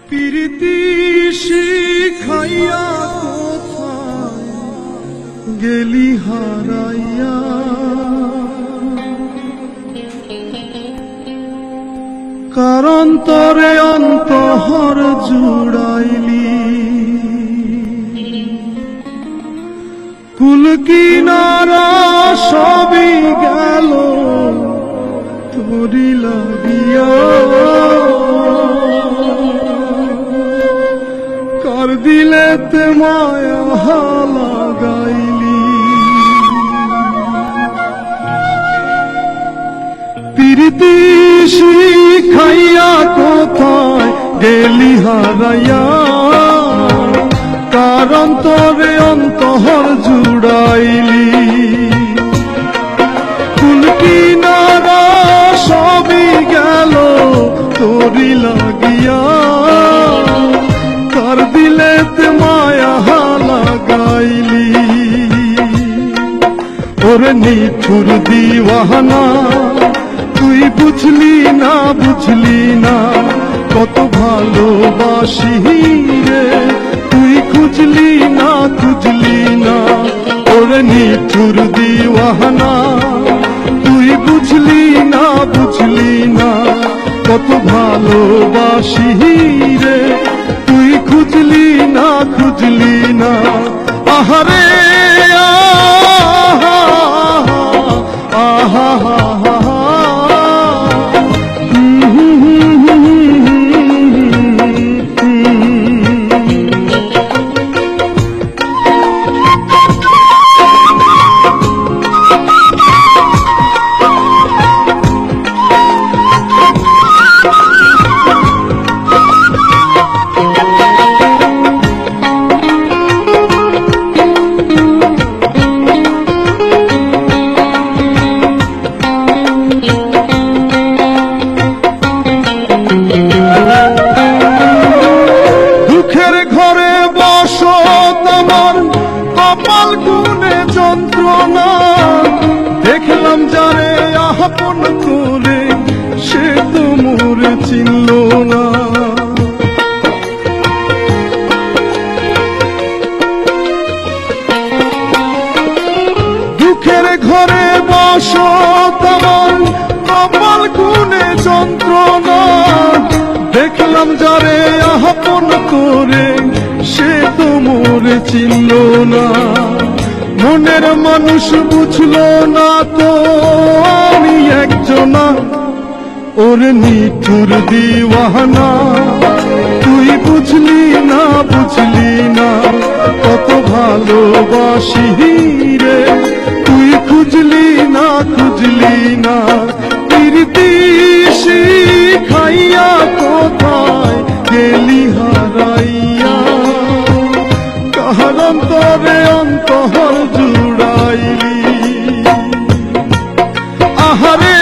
প্রীতি শিখাইয়া কোথায় গেলি হারাইয়া, কারণ তরে অন্তহর জুড়াইলি। কুল কিনারা সবই গেল তোরি লাগিয়া, কার দিলেতে মায়া লাগাইলি। প্রীতি শিখাইয়া কোথায় গেলি হারাইয়া, কারণ তরে অন্তহর জুড়াইলি। কুল কিনারা সবই গেল তোরি লাগিয়া, কার দিলেতে মায়া লাগাইলি। ওরে নিঠুর দিওয়ানা তুই বুঝলি না কত ভালোবাসি রে, তুই খুঁজলি না। ওরে নিঠুর দিওয়ানা তুই বুঝলি না কত ভালোবাসি রে, তুই খুঁজলি না। আহারে আহা কপাল গুনে যন্ত্রণা, দেখলাম যারে আপন করে সে তো মোর চিনল না। দুঃখের ঘরে বসো তোমার কপাল গুনে যন্ত্রণা, দেখলাম যারে আপন করে সে তো মোর চিনল না। মনের মানুষ বুঝলো না তো আমি একজনা, ওরে নিঠুর দিওয়ানা তুই বুঝলি না কত ভালোবাসি রে, তুই খুঁজলি না। প্রীতি শিখাইয়া কোথায় গেলি হারাইয়া, কার অন্তরে অন্তহর জুড়াইলি। আহারে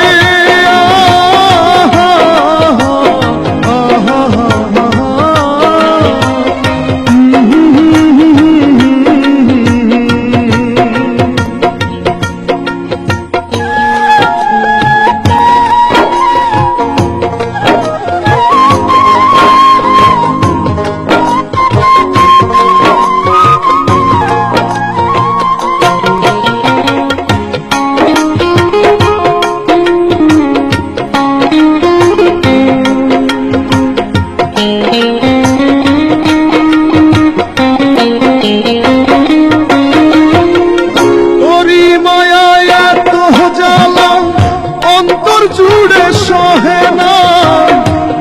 জুড়ে সহে না,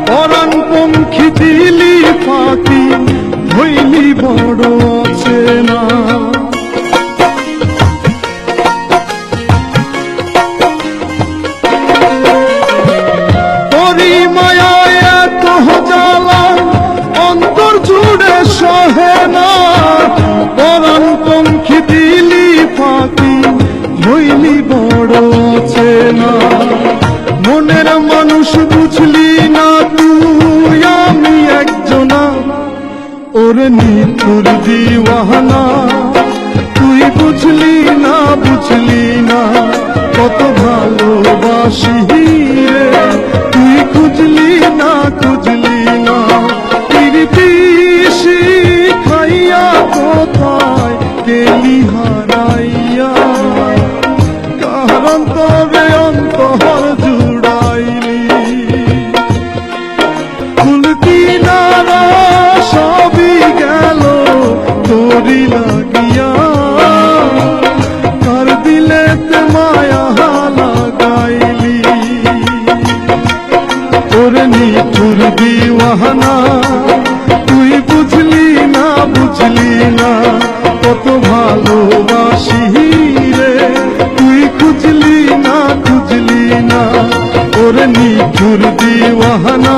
পরাণ পঙ্খী দিলি ফাঁকি হইলি বড় চেনা। তোরি মায়ায় এত জ্বালা অন্তর জুড়ে সহে না, পরাণ পঙ্খী দিলি ফাঁকি হইলি বড় চেনা। মনের মানুষ বুঝলি না তুই আমি একজনা, ওরে নিঠুর দিওয়ানা তুই বুঝলি না কত ভালোবাসি রে, তুই খুঁজলি না নিঠুর দিওয়ানা, তুই বুঝলি না বুঝলি না কত ভালোবাসি রে, তুই খুঁজলি না খুঁজলি না ওরে নিঠুর দিওয়ানা।